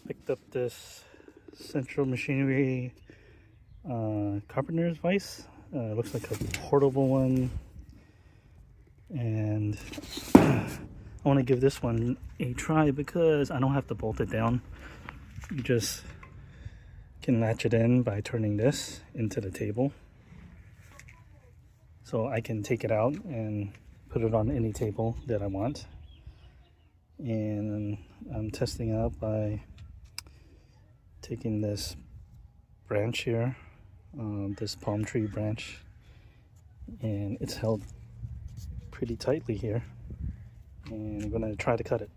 Picked up this Central Machinery Carpenters Vise. Looks like a portable one, and I want to give this one a try because I don't have to bolt it down. You just can latch it in by turning this into the table. So I can take it out and put it on any table that I want. And I'm testing out by taking this branch here, this palm tree branch, and it's held pretty tightly here, and I'm gonna try to cut it.